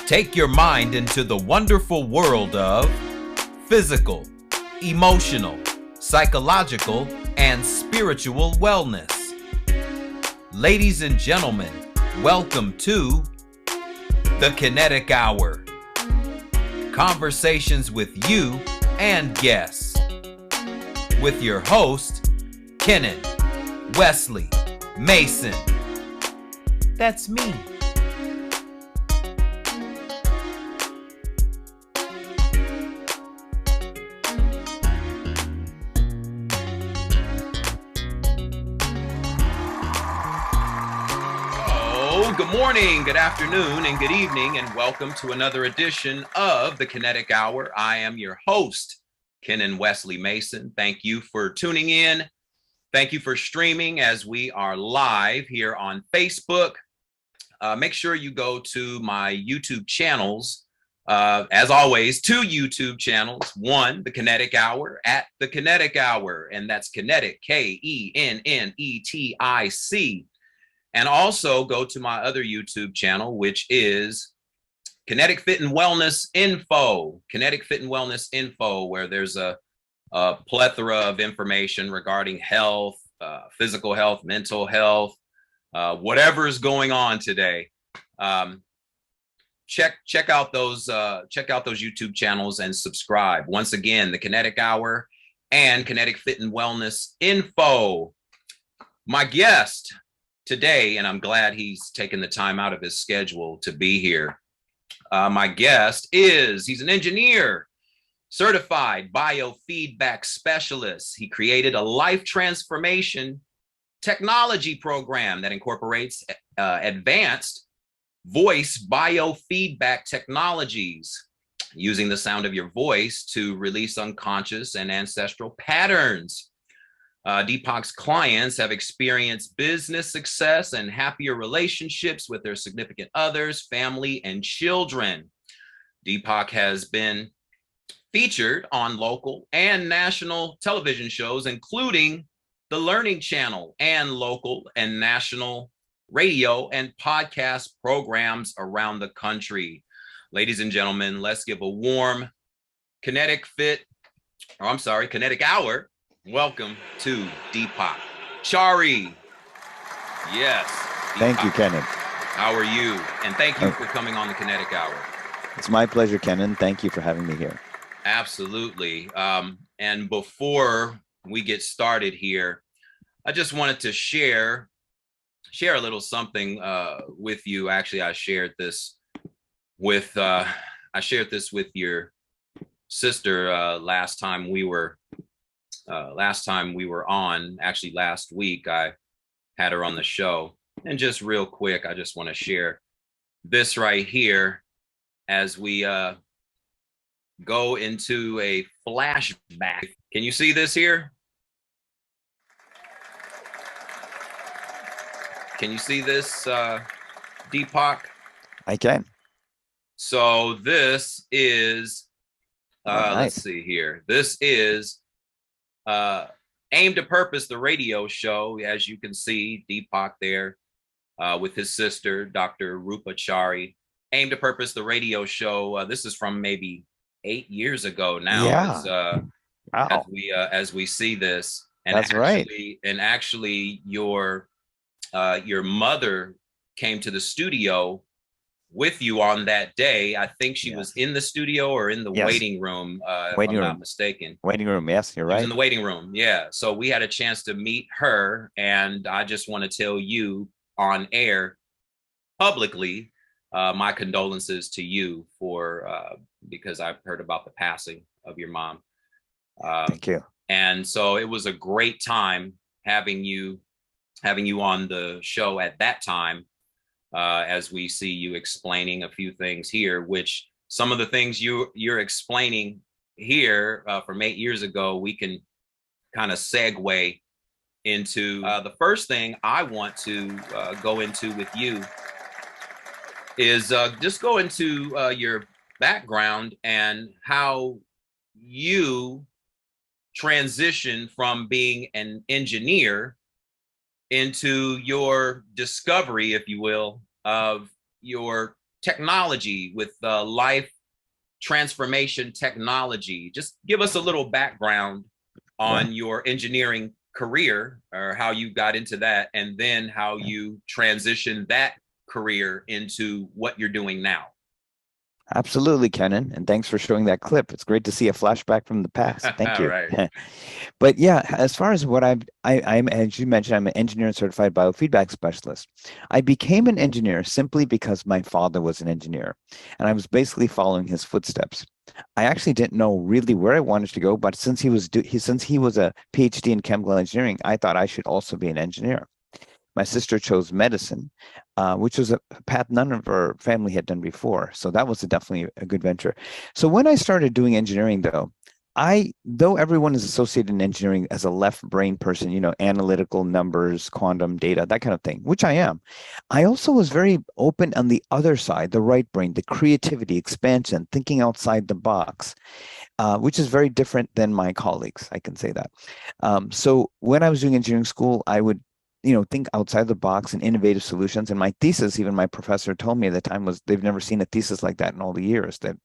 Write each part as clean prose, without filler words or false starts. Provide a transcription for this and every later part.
Take your mind into the wonderful world of physical, emotional, psychological, and spiritual wellness. Ladies and gentlemen, welcome to the Kennetic Hour. Conversations with you and guests. With your host, Kennan Wesley Mason. That's me. Good morning, good afternoon, and good evening, and welcome to another edition of the Kennetic Hour. I am your host, Kennan Wesley Mason. Thank you for tuning in. Thank you for streaming as we are live here on Facebook. Make sure you go to my YouTube channels. As always, two YouTube channels. One, the Kennetic Hour at the Kennetic Hour, and that's Kennetic, Kennetic. And also go to my other YouTube channel, which is Kennetic Fit and Wellness Info. Kennetic Fit and Wellness Info, where there's a plethora of information regarding health, physical health, mental health, whatever is going on today. Check out those YouTube channels and subscribe. Once again, the Kennetic Hour and Kennetic Fit and Wellness Info. My guest today, and I'm glad he's taken the time out of his schedule to be here. My guest he's an engineer, certified biofeedback specialist. He created a life transformation technology program that incorporates advanced voice biofeedback technologies, using the sound of your voice to release unconscious and ancestral patterns. Deepak's clients have experienced business success and happier relationships with their significant others, family, and children. Deepak has been featured on local and national television shows, including the Learning Channel, and local and national radio and podcast programs around the country. Ladies and gentlemen, let's give a warm Kennetic Hour welcome to Deepak Chari. Yes. Deepak. Thank you, Kennan. How are you? And thank you for coming on the Kennetic Hour. It's my pleasure, Kennan. Thank you for having me here. Absolutely. And before we get started here, I just wanted to share a little something with you. Actually, I shared this with your sister last time we were on. Actually, last week I had her on the show. And just real quick, I just want to share this right here as we go into a flashback. Can you see this here? Can you see this, Deepak? I can. So this is, nice. Let's see here. This is Aim to Purpose, the radio show. As you can see, Deepak there with his sister, Dr. Deepak Chari. Aim to Purpose, the radio show. This is from maybe 8 years ago now. Yeah. Wow. As we see this. And that's right. And actually, your mother came to the studio with you on that day. I think she was in the studio or in the waiting room, if I'm not mistaken. Waiting room, yes, you're right. She was in the waiting room, yeah. So we had a chance to meet her, and I just want to tell you on air, publicly, my condolences to you because I've heard about the passing of your mom. Thank you. And so it was a great time having you on the show at that time. As we see you explaining a few things here, which some of the things you're explaining here from 8 years ago, we can kind of segue into the first thing I want to go into with you is just go into your background and how you transition from being an engineer into your discovery, if you will, of your technology, with life transformation technology. Just give us a little background on your engineering career, or how you got into that, and then how you transitioned that career into what you're doing now. Absolutely, Kenan. And thanks for showing that clip. It's great to see a flashback from the past. Thank you. Right. But yeah, as far as what I'm, as you mentioned, I'm an engineer and certified biofeedback specialist. I became an engineer simply because my father was an engineer, and I was basically following his footsteps. I actually didn't know really where I wanted to go, but since he was a PhD in chemical engineering, I thought I should also be an engineer. My sister chose medicine, which was a path none of our family had done before. So that was definitely a good venture. So when I started doing engineering, though everyone is associated in engineering as a left brain person, analytical, numbers, quantum data, that kind of thing, which I am. I also was very open on the other side, the right brain, the creativity, expansion, thinking outside the box, which is very different than my colleagues. I can say that. So when I was doing engineering school, I would think outside the box and innovative solutions. And my thesis, even my professor told me at the time, was they've never seen a thesis like that in all the years that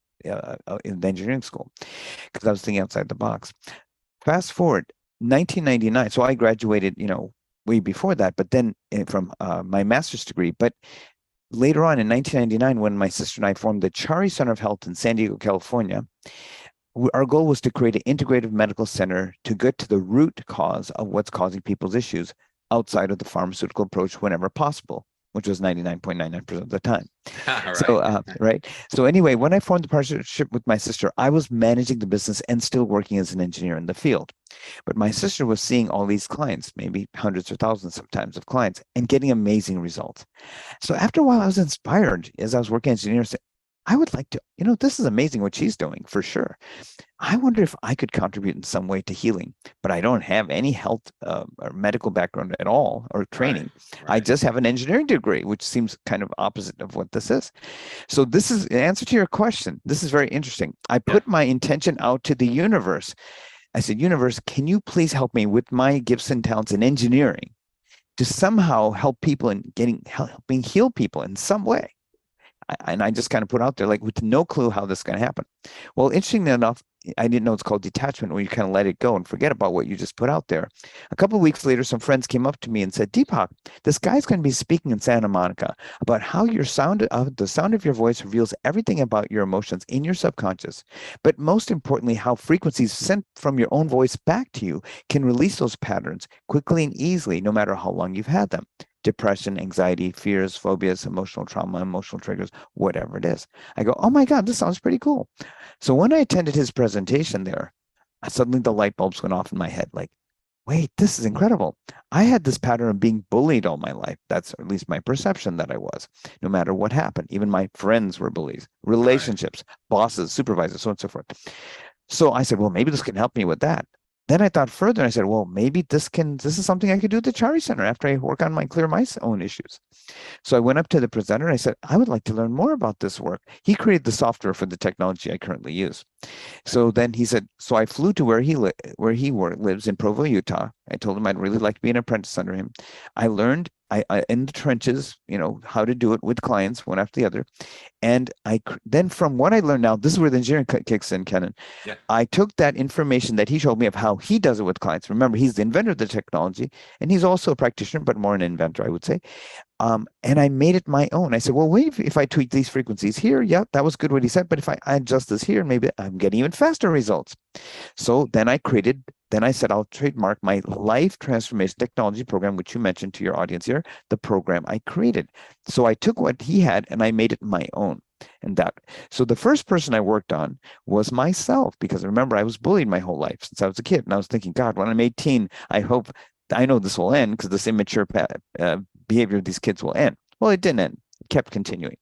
in the engineering school, because I was thinking outside the box. Fast forward 1999. So I graduated, way before that, but then from my master's degree. But later on in 1999, when my sister and I formed the Chari Center of Health in San Diego, California, our goal was to create an integrative medical center to get to the root cause of what's causing people's issues outside of the pharmaceutical approach whenever possible, which was 99.99% of the time. Right. So, right. So anyway, when I formed the partnership with my sister, I was managing the business and still working as an engineer in the field. But my sister was seeing all these clients, maybe hundreds or thousands sometimes of clients, and getting amazing results. So after a while, I was inspired as I was working as an engineer. I would like to, this is amazing what she's doing for sure. I wonder if I could contribute in some way to healing, but I don't have any health or medical background at all or training. Right. I just have an engineering degree, which seems kind of opposite of what this is. So this is the answer to your question. This is very interesting. I put my intention out to the universe. I said, universe, can you please help me with my gifts and talents in engineering to somehow help people in helping heal people in some way? And I just kind of put out there, like, with no clue how this is going to happen. Well, interestingly enough, I didn't know it's called detachment, where you kind of let it go and forget about what you just put out there. A couple of weeks later, some friends came up to me and said, Deepak, this guy's going to be speaking in Santa Monica about how the sound of your voice reveals everything about your emotions in your subconscious. But most importantly, how frequencies sent from your own voice back to you can release those patterns quickly and easily, no matter how long you've had them. Depression, anxiety, fears, phobias, emotional trauma, emotional triggers, whatever it is. I go, oh my God, this sounds pretty cool. So when I attended his presentation there, suddenly the light bulbs went off in my head, like, wait, this is incredible. I had this pattern of being bullied all my life. That's at least my perception that I was, no matter what happened. Even my friends were bullies, relationships, bosses, supervisors, so on and so forth. So I said, well, maybe this can help me with that. Then I thought further and I said, well, maybe this is something I could do at the Chari Center after I work on clear my own issues. So I went up to the presenter and I said, I would like to learn more about this work. He created the software for the technology I currently use. So then he said, so I flew to where he lives in Provo, Utah. I told him I'd really like to be an apprentice under him. I learned I in the trenches, how to do it with clients one after the other. And then from what I learned now, this is where the engineering kicks in, Kenan. Yeah. I took that information that he showed me of how he does it with clients. Remember, he's the inventor of the technology, and he's also a practitioner, but more an inventor, I would say. And I made it my own. I said, well, wait, if I tweak these frequencies here, yeah, that was good what he said. But if I adjust this here, maybe I'm getting even faster results. So then I said, I'll trademark my life transformation technology program, which you mentioned to your audience here, the program I created. So I took what he had and I made it my own. So the first person I worked on was myself, because remember, I was bullied my whole life since I was a kid. And I was thinking, God, when I'm 18, I know this will end because this immature behavior of these kids will end. Well, it didn't end. It kept continuing.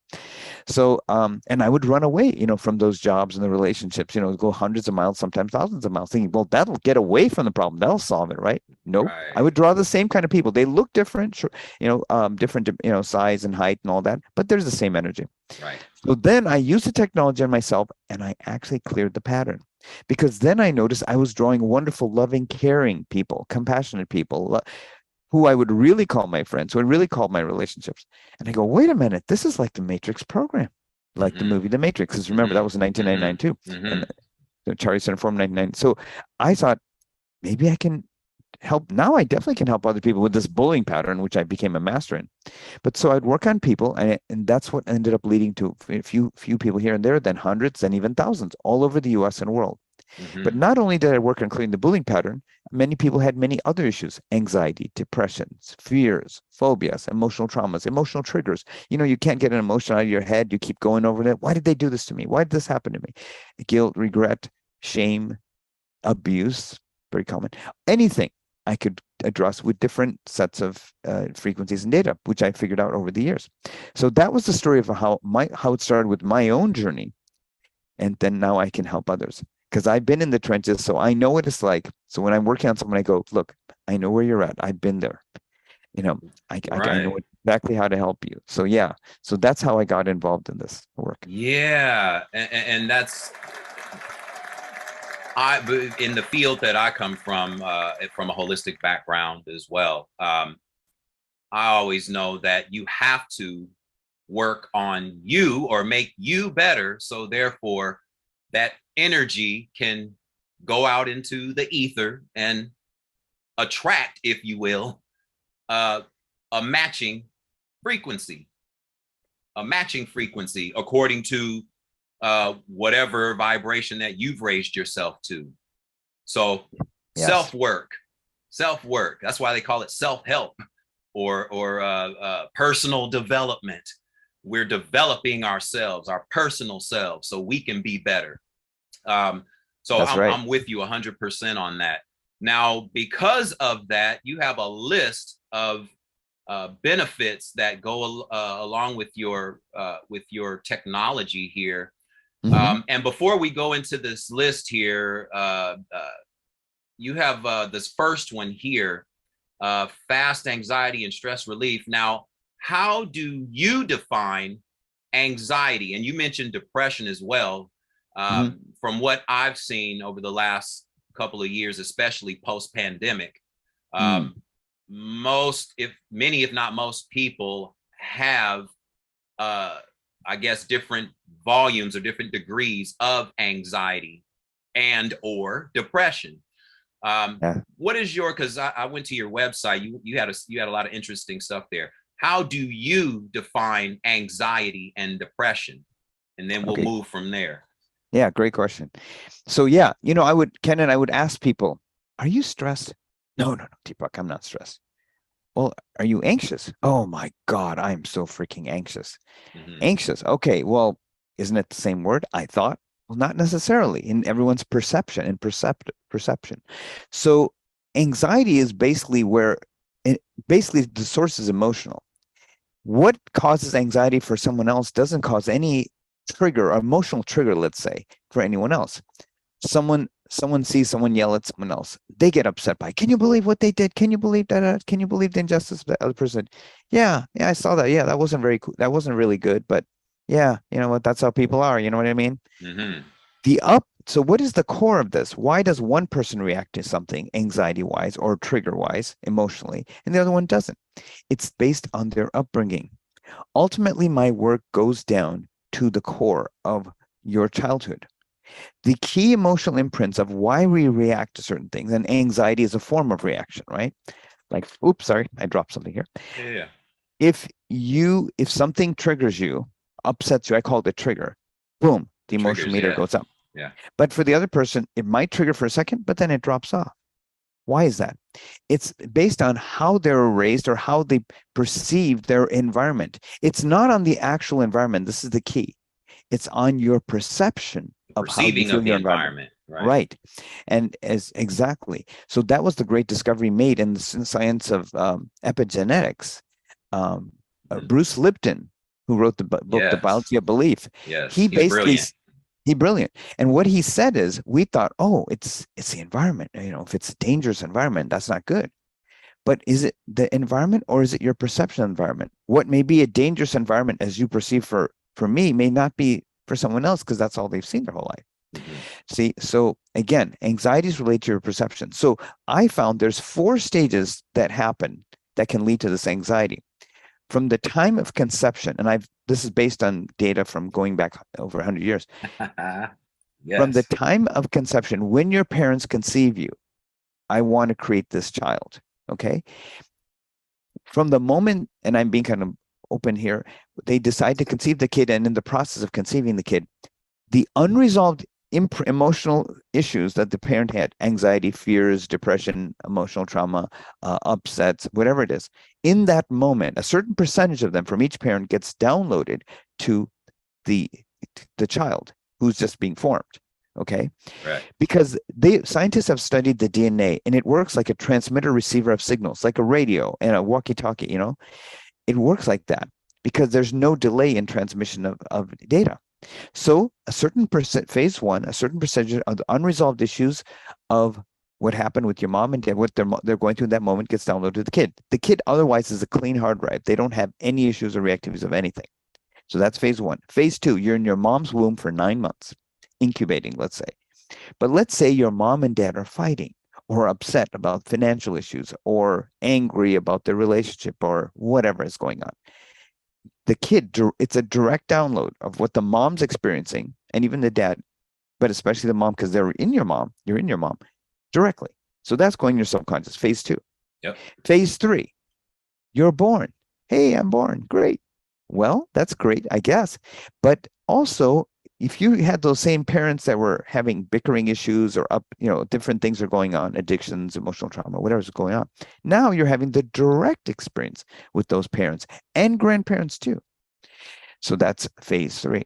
So, and I would run away, from those jobs and the relationships, go hundreds of miles, sometimes thousands of miles, thinking, well, that'll get away from the problem. That'll solve it, right? Nope. Right. I would draw the same kind of people. They look different, different, size and height and all that, but there's the same energy. Right. So then I used the technology on myself and I actually cleared the pattern, because then I noticed I was drawing wonderful, loving, caring people, compassionate people, who I would really call my friends, who I really call my relationships. And I go, wait a minute, this is like the Matrix program. like the movie The Matrix. Because remember, that was in 1999 too. And Chari Center formed in 1999. So I thought maybe I can help. Now I definitely can help other people with this bullying pattern, which I became a master in. But so I'd work on people, and that's what ended up leading to a few people here and there, then hundreds, and even thousands all over the US and world. But not only did I work on clearing the bullying pattern, many people had many other issues: anxiety, depressions, fears, phobias, emotional traumas, emotional triggers. You know, you can't get an emotion out of your head. You keep going over it. Why did they do this to me? Why did this happen to me? Guilt, regret, shame, abuse, very common. Anything I could address with different sets of frequencies and data, which I figured out over the years. So that was the story of how it started with my own journey. And then now I can help others, because I've been in the trenches, so I know what it's like. So when I'm working on someone, I go, look, I know where you're at. I've been there. You know, I know exactly how to help you. So yeah, so that's how I got involved in this work. Yeah, and that's in the field that I come from a holistic background as well. I always know that you have to work on you or make you better, so therefore that energy can go out into the ether and attract, if you will, a matching frequency according to whatever vibration that you've raised yourself to. So yes. self-work, that's why they call it self-help or personal development. We're developing ourselves, our personal selves, so we can be better. So I'm with you 100% on that. Now, because of that, you have a list of benefits that go along with your technology here. And before we go into this list here, you have this first one here, fast anxiety and stress relief. Now, how do you define anxiety? And you mentioned depression as well. From what I've seen over the last couple of years, especially post-pandemic, many, if not most people have, I guess, different volumes or different degrees of anxiety and or depression. What is your, because I went to your website, you had a lot of interesting stuff there. How do you define anxiety and depression? And then we'll move from there. Yeah, great question. So yeah, you know, Ken and I would ask people, are you stressed? No, Deepak, I'm not stressed. Well, are you anxious? Oh my God, I'm so freaking anxious. Anxious. Okay, well, isn't it the same word? I thought. Well, not necessarily in everyone's perception and perception. So anxiety is basically basically the source is emotional. What causes anxiety for someone else doesn't cause any trigger or emotional trigger, let's say, for anyone else. Someone sees someone yell at someone else. They get upset by, can you believe what they did? Can you believe that? Can you believe the injustice of the other person? Yeah, I saw that. Yeah, that wasn't very cool. That wasn't really good, but yeah, you know what? That's how people are. You know what I mean? So what is the core of this? Why does one person react to something anxiety-wise or trigger-wise, emotionally, and the other one doesn't? It's based on their upbringing. Ultimately, my work goes down to the core of your childhood. The key emotional imprints of why we react to certain things, and anxiety is a form of reaction, right? Like, oops, sorry, I dropped something here. Yeah. If something triggers you, upsets you, I call it a trigger, boom, the emotion meter goes up. Yeah. But for the other person, it might trigger for a second, but then it drops off. Why is that? It's based on how they were raised or how they perceive their environment. It's not on the actual environment. This is the key. It's on your perception of how you feel your environment. Right. And exactly. So that was the great discovery made in the science of epigenetics. Bruce Lipton, who wrote the book, The Biology of Belief. Yes. He basically He's brilliant. And what he said is, we thought, oh, it's the environment. You know, if it's a dangerous environment, that's not good. But is it the environment or is it your perception of environment? What may be a dangerous environment as you perceive for me may not be for someone else, because that's all they've seen their whole life. See, so again, anxiety is related to your perception. So I found there's 4 stages that happen that can lead to this anxiety. from the time of conception, and this is based on data from going back over 100 years. From the Yes. time of conception, when your parents conceive you, I want to create this child. Okay. From the moment, and I'm being kind of open here, they decide to conceive the kid, and in the process of conceiving the kid, the unresolved emotional issues that the parent had, anxiety, fears, depression, emotional trauma, upsets, whatever it is, in that moment, a certain percentage of them from each parent gets downloaded to the child who's just being formed. Okay. Right. Because scientists have studied the DNA, and it works like a transmitter receiver of signals, like a radio and a walkie-talkie, it works like that because there's no delay in transmission of data. So a certain phase one, a certain percentage of the unresolved issues of what happened with your mom and dad, what they're going through in that moment, gets downloaded to the kid. The kid otherwise is a clean hard drive. They don't have any issues or reactivities of anything. So that's phase one. Phase two, you're in your mom's womb for 9 months, incubating, let's say. But let's say your mom and dad are fighting or upset about financial issues or angry about their relationship or whatever is going on. The kid, it's a direct download of what the mom's experiencing, and even the dad, but especially the mom, because you're in your mom directly. So that's going in your subconscious. Phase two. Yep. Phase three, you're born. Hey, I'm born. Great. Well, that's great, I guess. But also, if you had those same parents that were having bickering issues or different things are going on, addictions, emotional trauma, whatever's going on, now you're having the direct experience with those parents and grandparents too. So that's phase three.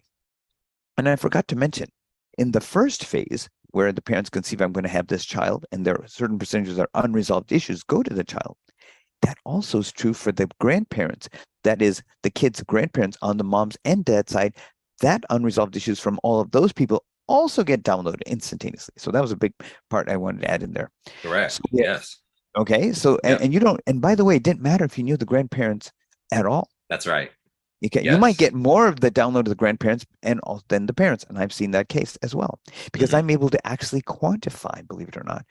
And I forgot to mention, in the first phase, where the parents conceive, I'm going to have this child, and there are certain percentages of unresolved issues go to the child. That also is true for the grandparents. That is, the kid's grandparents on the mom's and dad's side. That unresolved issues from all of those people also get downloaded instantaneously. So that was a big part I wanted to add in there. Correct. So, yes. Okay. So, Yep. and you don't, and by the way, it didn't matter if you knew the grandparents at all. That's right. You might get more of the download of the grandparents than the parents. And I've seen that case as well, because I'm able to actually quantify, believe it or not,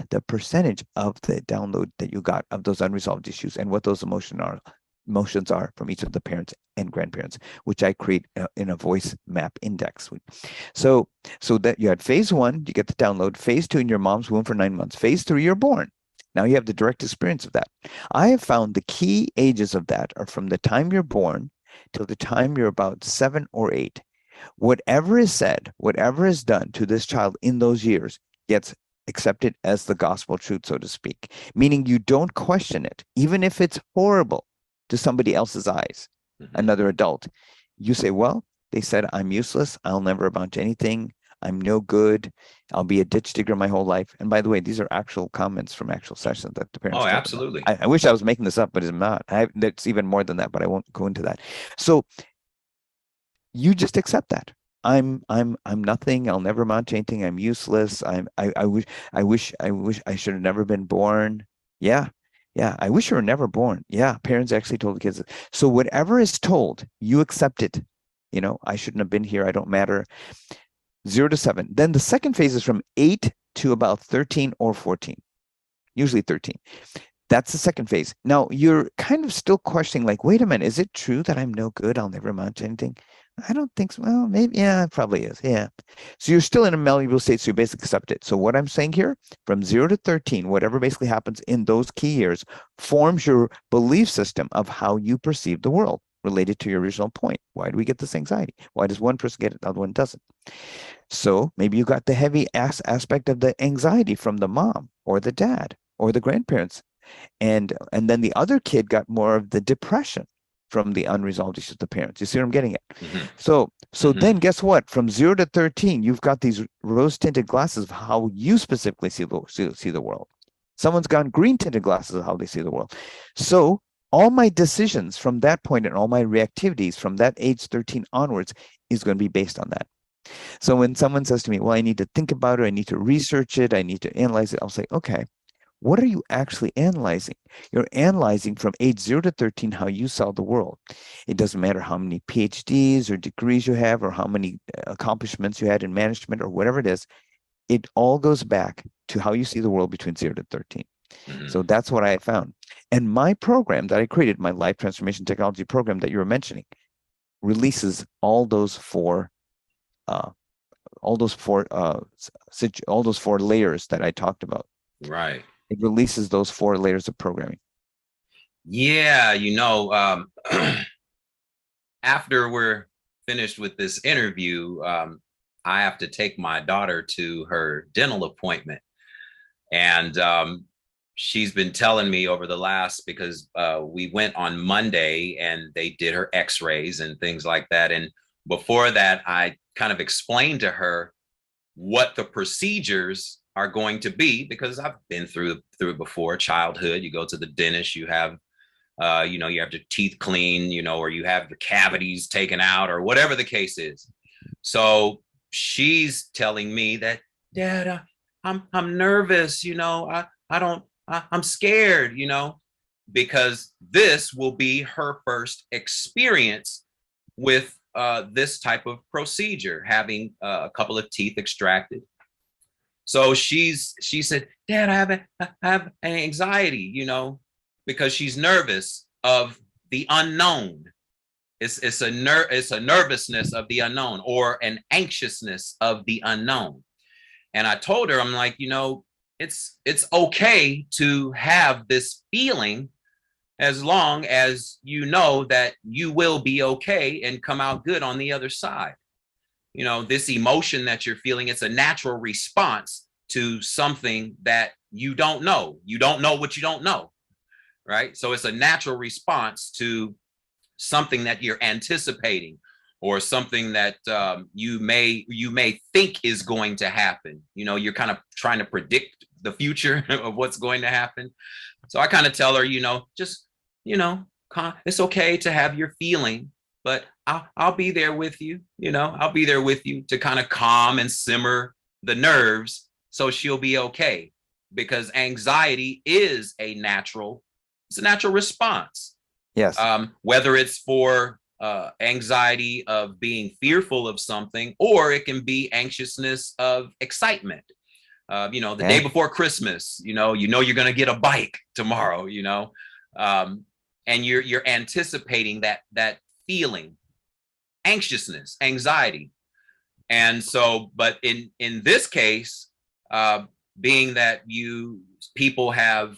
the percentage of the download that you got of those unresolved issues and what those emotions are from each of the parents and grandparents, which I create in a voice map index. So that you had phase one, you get the download. Phase two, in your mom's womb for 9 months. Phase three, you're born. Now you have the direct experience of that. I have found the key ages of that are from the time you're born till the time you're about 7 or 8. Whatever is said, whatever is done to this child in those years gets accepted as the gospel truth, so to speak, meaning you don't question it, even if it's horrible to somebody else's eyes, another adult. You say, well, they said I'm useless. I'll never amount to anything. I'm no good. I'll be a ditch digger my whole life. And by the way, these are actual comments from actual sessions that the parents. Oh, absolutely. I wish I was making this up, but it's not. It's even more than that, but I won't go into that. So you just accept that. I'm nothing. I'll never amount to anything. I'm useless. I wish I should have never been born. Yeah. I wish you were never born. Yeah. Parents actually told the kids. So whatever is told, you accept it. I shouldn't have been here. I don't matter. 0 to 7. Then the second phase is from 8 to about 13 or 14, usually 13. That's the second phase. Now you're kind of still questioning, like, wait a minute, is it true that I'm no good? I'll never amount to anything. I don't think so. Well, maybe, yeah, it probably is. Yeah. So you're still in a malleable state, so you basically accept it. So what I'm saying here, from 0 to 13, whatever basically happens in those key years forms your belief system of how you perceive the world related to your original point. Why do we get this anxiety? Why does one person get it, the other one doesn't? So maybe you got the heavy aspect of the anxiety from the mom or the dad or the grandparents. And then the other kid got more of the depression from the unresolved issues of the parents. You see what I'm getting at? So then guess what? From 0 to 13, you've got these rose-tinted glasses of how you specifically see the world. Someone's got green-tinted glasses of how they see the world. So all my decisions from that point and all my reactivities from that age 13 onwards is going to be based on that. So when someone says to me, well, I need to think about it, I need to research it, I need to analyze it, I'll say, okay, what are you actually analyzing? You're analyzing from age 0 to 13 how you saw the world. It doesn't matter how many PhDs or degrees you have or how many accomplishments you had in management or whatever it is. It all goes back to how you see the world between 0 to 13. So that's what I found. And my program that I created, my life transformation technology program that you were mentioning, releases all those four all those four layers that I talked about. Right. It releases those 4 layers of programming. Yeah, after we're finished with this interview, I have to take my daughter to her dental appointment. And she's been telling me over the last, because we went on Monday and they did her x-rays and things like that. And before that, I kind of explained to her what the procedures are going to be, because I've been through it before. Childhood, you go to the dentist, you have you have your teeth clean, or you have the cavities taken out, or whatever the case is. So she's telling me that, Dad, I'm nervous, I'm scared, because this will be her first experience with this type of procedure, having a couple of teeth extracted. So she said, Dad, I have an anxiety, because she's nervous of the unknown. It's a nervousness of the unknown, or an anxiousness of the unknown. And I told her, I'm like, it's okay to have this feeling, as long as you know that you will be okay and come out good on the other side. This emotion that you're feeling, it's a natural response to something that you don't know. You don't know what you don't know, right? So it's a natural response to something that you're anticipating, or something that you may think is going to happen. You're kind of trying to predict the future of what's going to happen. So I kind of tell her, just, it's okay to have your feeling, but I'll be there with you. I'll be there with you to kind of calm and simmer the nerves, so she'll be okay. Because anxiety is a natural response. Yes. Whether it's for anxiety of being fearful of something, or it can be anxiousness of excitement. The day before Christmas, you're going to get a bike tomorrow, and you're anticipating that feeling, anxiousness, anxiety. And so, but in this case, being that people have,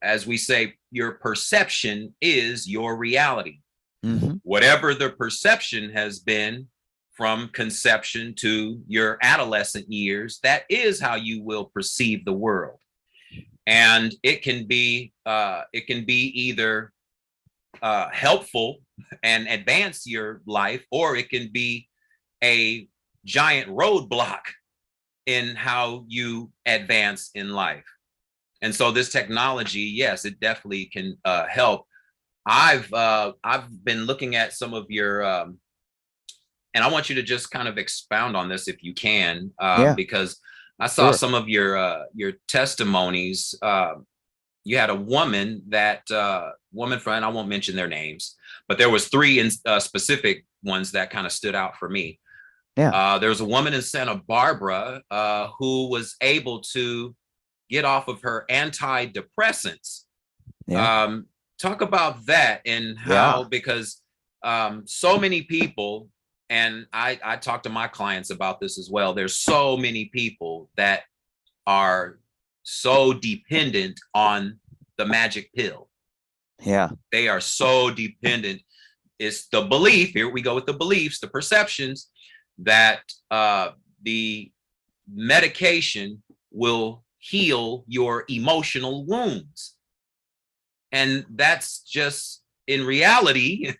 as we say, your perception is your reality. Mm-hmm. Whatever the perception has been from conception to your adolescent years, that is how you will perceive the world. And it can be either helpful and advance your life, or it can be a giant roadblock in how you advance in life. And so this technology, yes, it definitely can help. I've been looking at some of your, and I want you to just kind of expound on this if you can, because I saw some of your testimonies. You had a woman friend, I won't mention their names, but there was 3 specific ones that kind of stood out for me. There was a woman in Santa Barbara who was able to get off of her antidepressants. Talk about that, and how, because so many people, and I talk to my clients about this as well, there's so many people that are so dependent on the magic pill. They are so dependent. It's the belief, here we go with the beliefs, the perceptions, that the medication will heal your emotional wounds. And that's just, in reality,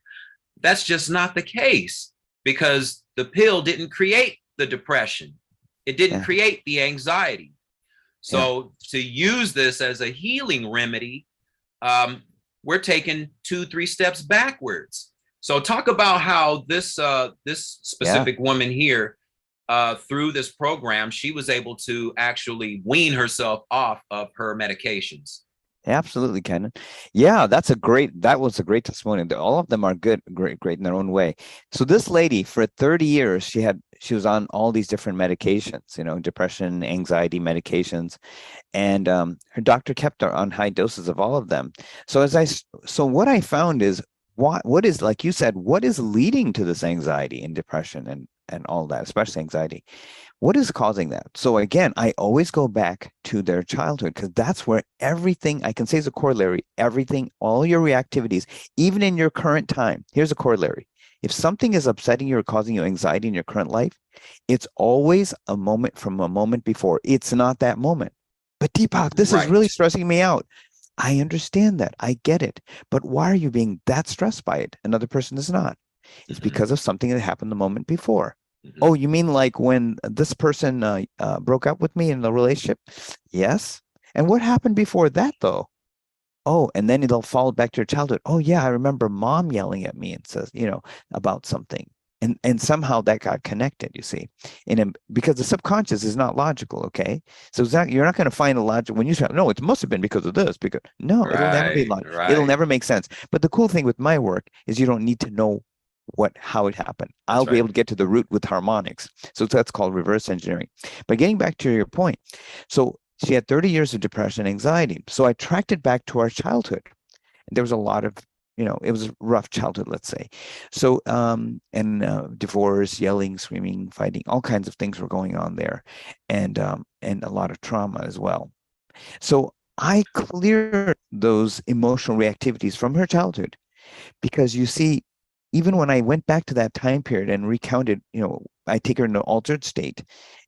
that's just not the case, because the pill didn't create the depression. It didn't create the anxiety. So to use this as a healing remedy, we're taking 2-3 steps backwards. So talk about how this specific woman here, through this program, she was able to actually wean herself off of her medications. Absolutely, Ken. Yeah, that was a great testimony. All of them are good, great in their own way. So this lady, for 30 years, she was on all these different medications, depression, anxiety medications, and her doctor kept her on high doses of all of them. So what I found is what is, like you said, what is leading to this anxiety and depression and all that, especially anxiety? What is causing that? So again, I always go back to their childhood because that's where everything I can say is a corollary. Everything, all your reactivities, even in your current time. Here's a corollary. If something is upsetting you or causing you anxiety in your current life, it's always a moment from a moment before. It's not that moment. But Deepak, this is really Right. stressing me out. I understand that. I get it. But why are you being that stressed by it? Another person is not. It's Hmm. because of something that happened the moment before. Hmm. Oh, you mean like when this person broke up with me in the relationship? Yes. And what happened before that, though? Oh, and then it'll fall back to your childhood. Oh, yeah, I remember mom yelling at me and says, about something. And somehow that got connected, you see, because the subconscious is not logical, okay? So you're not going to find a logic when you say, no, it must have been because of this, because no, it'll never be Right. logical. It'll Right. never make sense. But the cool thing with my work is you don't need to know how it happened. I'll That's be right. able to get to the root with harmonics. So that's called reverse engineering. But getting back to your point, so she had 30 years of depression and anxiety. So I tracked it back to our childhood. There was a lot of, it was a rough childhood, let's say. So, and divorce, yelling, screaming, fighting, all kinds of things were going on there, and a lot of trauma as well. So I cleared those emotional reactivities from her childhood because you see, even when I went back to that time period and recounted, I take her in an altered state,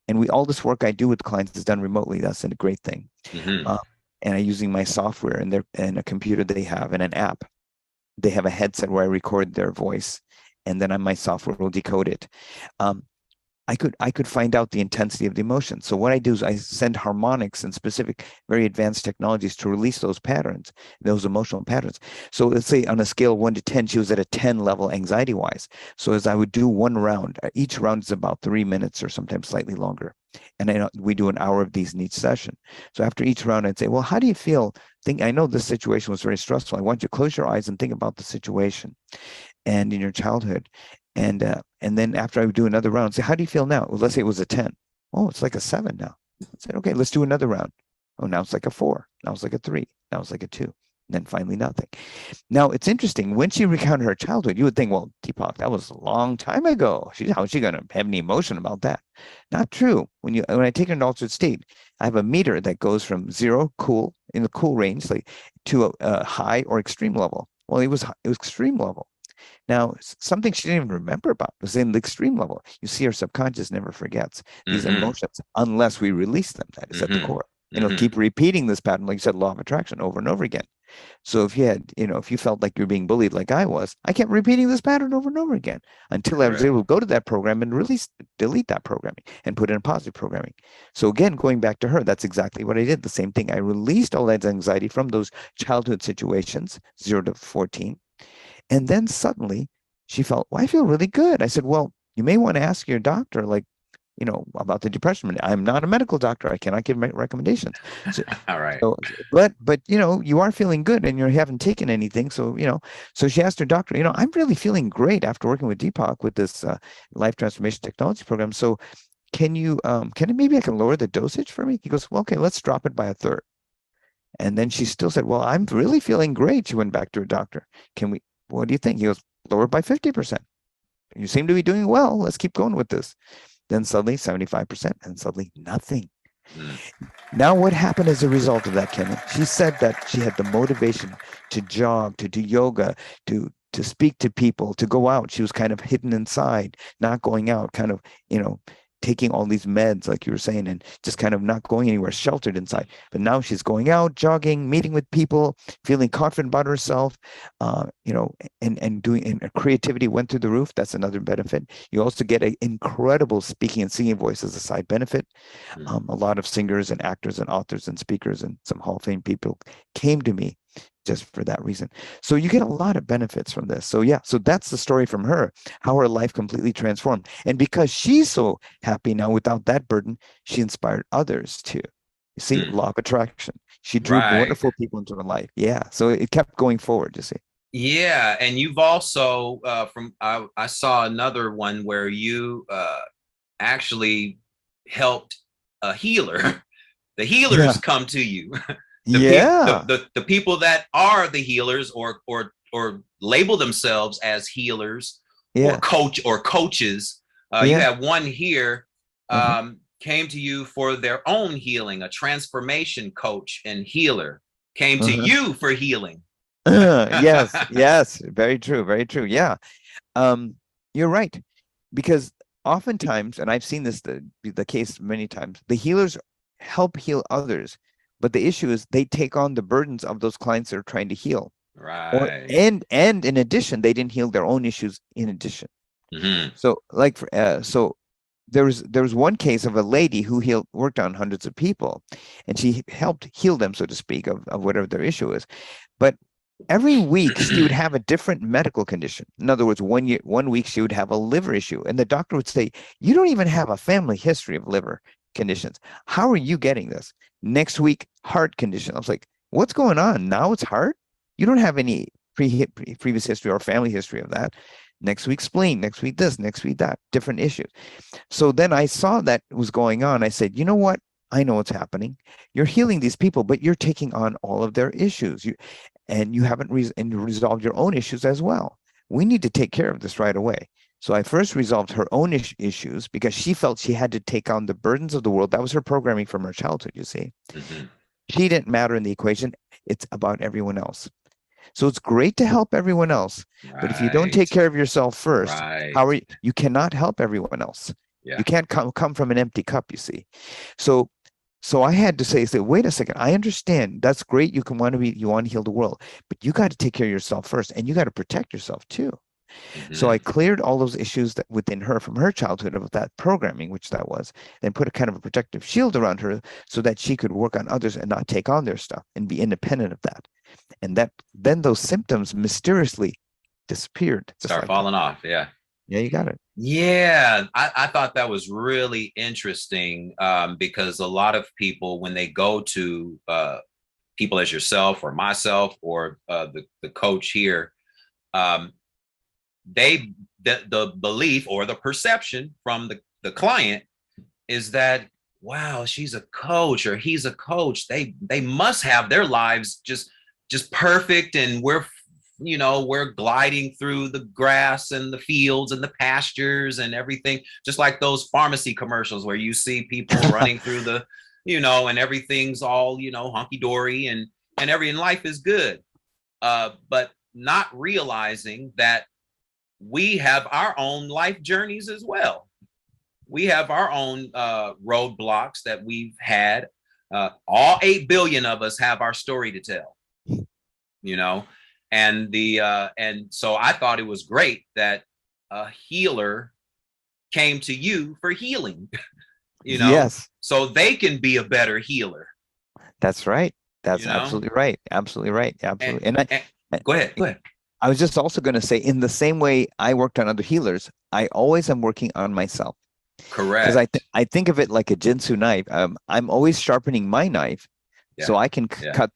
and all this work I do with clients is done remotely. That's a great thing. Hmm. Uh, and I'm using my software and a computer they have and an app. They have a headset where I record their voice, and then my software will decode it. Um, I could find out the intensity of the emotion. So what I do is I send harmonics and specific, very advanced technologies to release those patterns, those emotional patterns. So let's say on a scale of 1 to 10, she was at a 10 level anxiety wise. So as I would do one round, each round is about 3 minutes or sometimes slightly longer. And we do an hour of these in each session. So after each round, I'd say, well, how do you feel? I know this situation was very stressful. I want you to close your eyes and think about the situation and in your childhood. And then after I would do another round, say, how do you feel now? Well, let's say it was a 10. Oh, it's like a 7 now. I said, okay, let's do another round. Oh, now it's like a 4. Now it's like a 3. Now it's like a 2. And then finally nothing. Now it's interesting. When she recounted her childhood, you would think, well, Deepak, that was a long time ago. How is she going to have any emotion about that? Not true. When I take her in an altered state, I have a meter that goes from 0, cool, in the cool range, like to a high or extreme level. Well, it was extreme level. Now, something she didn't even remember about was in the extreme level. You see, our subconscious never forgets these Hmm. emotions unless we release them. That is at the Hmm. core. And it'll Hmm. keep repeating this pattern, like you said, law of attraction over and over again. So if you felt like you're being bullied like I was, I kept repeating this pattern over and over again until I was Correct. able to go to that program and delete that programming and put in positive programming. So again, going back to her, that's exactly what I did. The same thing. I released all that anxiety from those childhood situations, 0 to 14. And then suddenly she felt, well, I feel really good. I said, well, you may want to ask your doctor, like, about the depression. I'm not a medical doctor. I cannot give recommendations. So, All right. so but you are feeling good and you haven't taken anything. So she asked her doctor, I'm really feeling great after working with Deepak with this life transformation technology program. So maybe I can lower the dosage for me? He goes, well, okay, let's drop it by a third. And then she still said, well, I'm really feeling great. She went back to her doctor. What do you think? He goes, lower by 50%. You seem to be doing well. Let's keep going with this. Then suddenly 75%, and suddenly nothing. Mm. Now, what happened as a result of that, Kenny? She said that she had the motivation to jog, to do yoga, to speak to people, to go out. She was kind of hidden inside, not going out, kind of, taking all these meds, like you were saying, and just kind of not going anywhere, sheltered inside. But now she's going out, jogging, meeting with people, feeling confident about herself, and her creativity went through the roof. That's another benefit. You also get an incredible speaking and singing voice as a side benefit. Mm. A lot of singers and actors and authors and speakers and some Hall of Fame people came to me just for that reason. So you get a lot of benefits from this. So yeah, so that's the story from her, how her life completely transformed. And because she's so happy now without that burden, she inspired others too. You see, Mm. law of attraction. She drew Right. wonderful people into her life. Yeah. So it kept going forward, you see. Yeah, and you've also from I saw another one where you actually helped a healer. The healers Yeah. come to you. Yeah. The people that are the healers or label themselves as healers or Yeah. coaches. You Yeah. have one here Uh-huh. came to you for their own healing. A transformation coach and healer came to Uh-huh. you for healing. Yes. Yes. Very true. Very true. Yeah. Um, you're right. Because oftentimes, and I've seen this the case many times, the healers help heal others, but the issue is they take on the burdens of those clients they're trying to heal. Or Right. and in addition, they didn't heal their own issues in addition. Hmm. So like so there was one case of a lady who worked on hundreds of people, and she helped heal them, so to speak, of whatever their issue is. But every week she would have a different medical condition. In other words, 1 week she would have a liver issue, and the doctor would say, "You don't even have a family history of liver conditions. How are you getting this?" Next week, heart condition. I was like, "What's going on? Now it's heart? You don't have any previous history or family history of that." Next week, spleen. Next week, this. Next week, that. Different issues. So then I saw that was going on. I said, "You know what? I know what's happening. You're healing these people, but you're taking on all of their issues. And you haven't resolved your own issues as well. We need to take care of this right away." So I first resolved her own issues because she felt she had to take on the burdens of the world. That was her programming from her childhood, you see. Hmm. She didn't matter in the equation. It's about everyone else. So it's great to help everyone else, but if you don't Right. take care of yourself first, how Right. are you? You cannot help everyone else. Yeah. You can't come from an empty cup, you see. So so I had to say, wait a second, I understand. That's great. You want to heal the world, but you got to take care of yourself first, and you got to protect yourself too. So I Hmm. cleared all those issues that within her from her childhood of that programming, which that was, then put a kind of a protective shield around her so that she could work on others and not take on their stuff and be independent of that. And that then those symptoms mysteriously disappeared, just Start like that. falling off. Yeah. Yeah, you got it. Yeah, I thought that was really interesting because a lot of people, when they go to people as yourself or myself or the coach here, um, they the belief or the perception from the client is that, wow, she's a coach or he's a coach. They must have their lives just perfect, and we're gliding through the grass and the fields and the pastures and everything, just like those pharmacy commercials where you see people running through and everything's all hunky dory and life is good, but not realizing that we have our own life journeys as well. We have our own roadblocks that we've had. All 8 billion of us have our story to tell, you know, and so I thought it was great that a healer came to you for healing, Yes, so they can be a better healer, that's right. you That's know. absolutely right. Absolutely right. And, Absolutely. And and I, go ahead, go ahead. I was just also going to say, in the same way I worked on other healers, I always am working on myself because Correct. I think of it like a Jinsu knife. I'm always sharpening my knife Yeah, so I can yeah. cut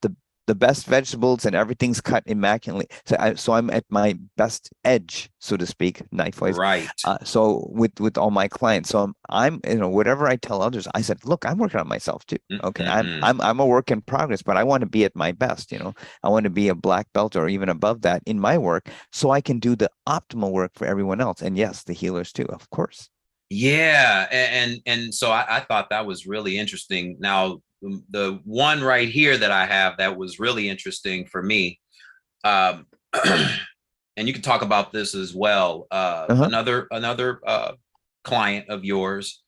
the best vegetables and everything's cut immaculately. So I'm at my best edge, so to speak, knife wise. Right. So with all my clients, so I'm whatever I tell others, I said, look, I'm working on myself too. Okay, I'm Mm-hmm. I'm I'm a work in progress, but I want to be at my best. I want to be a black belt or even above that in my work, so I can do the optimal work for everyone else. And yes, the healers too, of course. Yeah, and so I thought that was really interesting. Now, the one right here that I have that was really interesting for me, um, and you can talk about this as well. Uh-huh. Another client of yours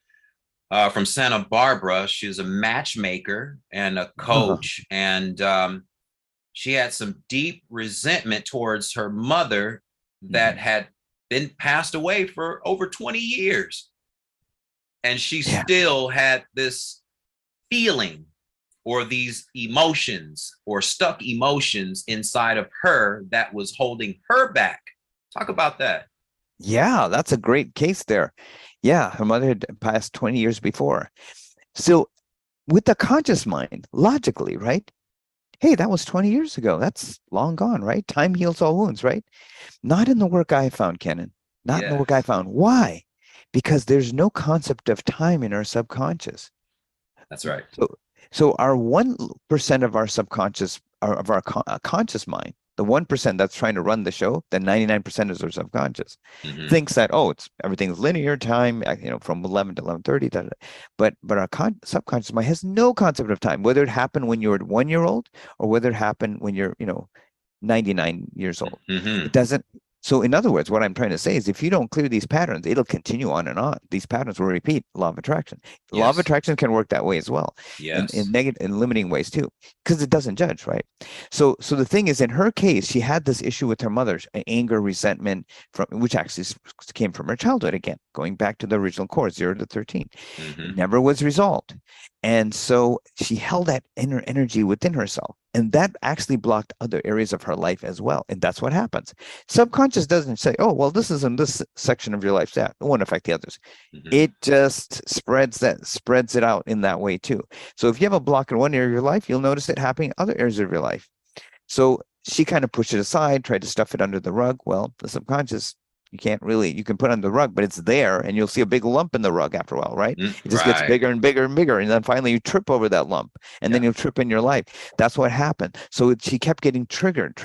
from Santa Barbara. She's a matchmaker and a Uh-huh. coach, and she had some deep resentment towards her mother that Mhm. had been passed away for over 20 years, and she Yeah. still had this feeling or these emotions or stuck emotions inside of her that was holding her back. Talk about that. Yeah, that's a great case there. Yeah, her mother had passed 20 years before. So with the conscious mind, logically, right? Hey, that was 20 years ago. That's long gone, right? Time heals all wounds, right? Not in the work I found, Kenan. Not in the work I Yes. found. Why? Because there's no concept of time in our subconscious. That's right. So our 1% of our subconscious, of our conscious mind, the 1% that's trying to run the show, the 99% is our subconscious, Hmm. thinks that, oh, it's everything's linear time, from 11 to 11:30. But our subconscious mind has no concept of time, whether it happened when you were 1 year old or whether it happened when you're 99 years old. Hmm. It doesn't. So in other words, what I'm trying to say is if you don't clear these patterns, it'll continue on and on. These patterns will repeat. Law of attraction. Law of Yes. attraction can work that way as well, in Yes. negative and limiting ways too, because it doesn't judge, right? So the thing is, in her case, she had this issue with her mother, anger, resentment, which actually came from her childhood, again, going back to the original core, 0 to 13. It Hmm. never was resolved. And so she held that inner energy within herself. And that actually blocked other areas of her life as well. And that's what happens. Subconscious doesn't say, oh, well, this is in this section of your life. That it won't affect the others. Hmm. It just spreads it out in that way too. So if you have a block in one area of your life, you'll notice it happening in other areas of your life. So she kind of pushed it aside, tried to stuff it under the rug. Well, the subconscious, you can put it on the rug, but it's there and you'll see a big lump in the rug after a while, right? It just gets Right. bigger and bigger and bigger. And then finally you trip over that lump and then Yeah. you'll trip in your life. That's what happened. So she kept getting triggered.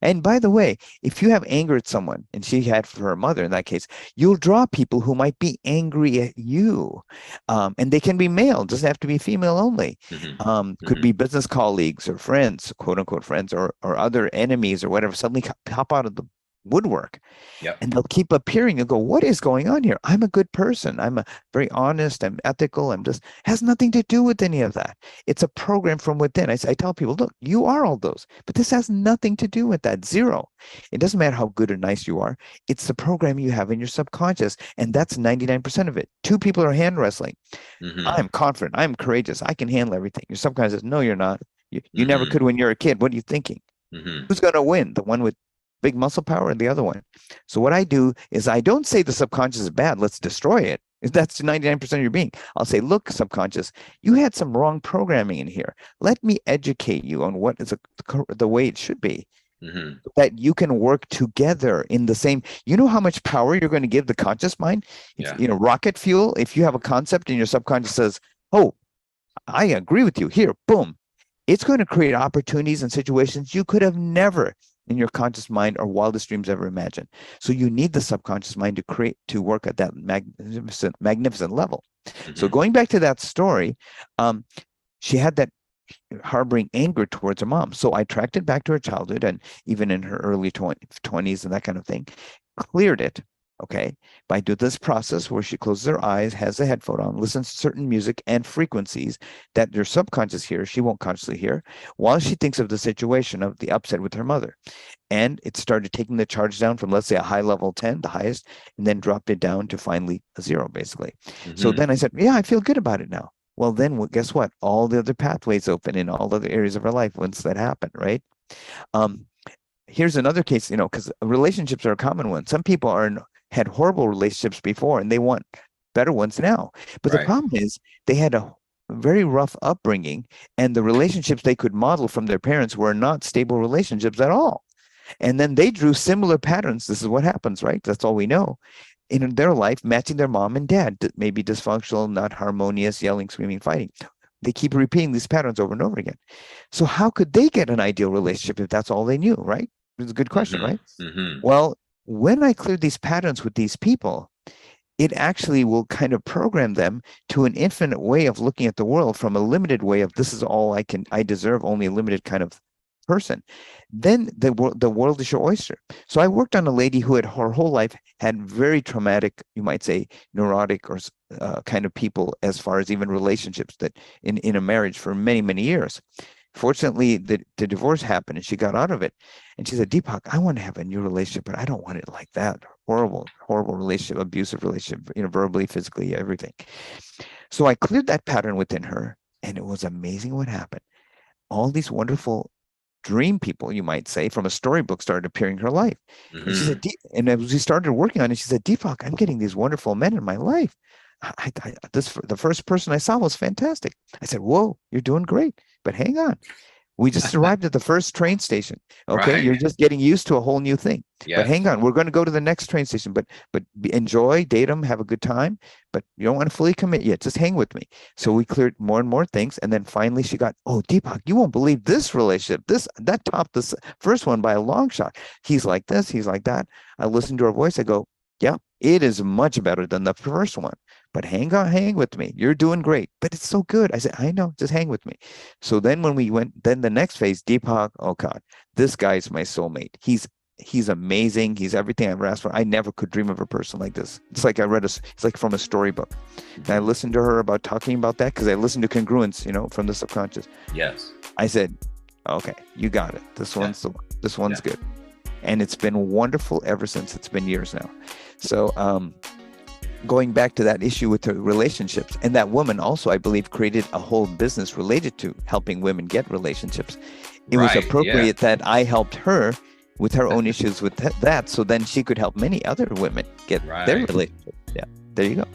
And by the way, if you have anger at someone, and she had for her mother in that case, you'll draw people who might be angry at you. And they can be male, doesn't have to be female only. Hmm. Could Hmm. be business colleagues or friends, quote unquote friends, or other enemies or whatever, suddenly pop out of the woodwork Yep. and they'll keep appearing. You'll go, what is going on here? I'm a good person. I'm very honest. I'm ethical. I'm just, has nothing to do with any of that. It's a program from within. I tell people, look, you are all those, but this has nothing to do with that. Zero. It doesn't matter how good or nice you are. It's the program you have in your subconscious. And that's 99% of it. Two people are hand wrestling. Hmm. I'm confident. I'm courageous. I can handle everything. Your subconscious says, no, you're not. You never Hmm. could when you're a kid. What are you thinking? Hmm. Who's going to win? The one with big muscle power or the other one? So what I do is I don't say the subconscious is bad. Let's destroy it. That's 99% of your being. I'll say, look, subconscious, you had some wrong programming in here. Let me educate you on what is the way it should be, Hmm. that you can work together in the same. You know how much power you're going to give the conscious mind? If Yeah. rocket fuel, if you have a concept and your subconscious says, oh, I agree with you here, boom, it's going to create opportunities and situations you could have never in your conscious mind or wildest dreams ever imagined. So you need the subconscious mind to work at that magnificent level. So Hmm. going back to that story, um, she had that harboring anger towards her mom. So I tracked it back to her childhood and even in her early 20s and that kind of thing, cleared it. Okay, by doing this process where she closes her eyes, has a headphone on, listens to certain music and frequencies that your subconscious hears, she won't consciously hear, while she thinks of the situation of the upset with her mother. And it started taking the charge down from, let's say, a high level 10, the highest, and then dropped it down to finally a 0, basically. So Hmm. then I said, yeah, I feel good about it now. Well, then guess what? All the other pathways open in all other areas of our life once that happened, right? Um, Here's another case, because relationships are a common one. Some people had horrible relationships before and they want better ones now. But the Right. problem is they had a very rough upbringing and the relationships they could model from their parents were not stable relationships at all. And then they drew similar patterns. This is what happens, right? That's all we know. In their life, matching their mom and dad, maybe dysfunctional, not harmonious, yelling, screaming, fighting. They keep repeating these patterns over and over again. So how could they get an ideal relationship if that's all they knew, right? It's a good question, Hmm. right? Hmm. Well, when I cleared these patterns with these people, it actually will kind of program them to an infinite way of looking at the world from a limited way of this is all I deserve, only a limited kind of person. Then the world is your oyster. So I worked on a lady who had her whole life had very traumatic, you might say, neurotic or kind of people as far as even relationships that in a marriage for many, many years. Fortunately, the divorce happened and she got out of it. And she said, Deepak, I want to have a new relationship, but I don't want it like that. Horrible relationship, abusive relationship, verbally, physically, everything. So I cleared that pattern within her, and it was amazing what happened. All these wonderful dream people, you might say, from a storybook started appearing in her life. And she said, Hmm. and as we started working on it, she said, Deepak, I'm getting these wonderful men in my life. the first person I saw was fantastic. I said, whoa, you're doing great, but hang on. We just arrived at the first train station. Okay. Right. You're just getting used to a whole new thing. Yes. But hang on, we're going to go to the next train station, but enjoy, date them, have a good time, but you don't want to fully commit yet. Just hang with me. So we cleared more and more things. And then finally she got, oh, Deepak, you won't believe this relationship. That topped the first one by a long shot. He's like this, he's like that. I listen to her voice. I go, yeah, it is much better than the first one. But hang with me. You're doing great. But it's so good. I said, I know, just hang with me. So then when we went, then the next phase, Deepak, oh God, this guy's my soulmate. He's amazing. He's everything I ever asked for. I never could dream of a person like this. It's like it's like from a storybook. And I listened to her about talking about that because I listened to congruence, from the subconscious. Yes. I said, okay, you got it. This one's good. And it's been wonderful ever since. It's been years now. So, going back to that issue with the relationships, and that woman also, I believe, created a whole business related to helping women get relationships. It was appropriate that I helped her with her own issues with that, so then she could help many other women get their relationship. Yeah, there you go.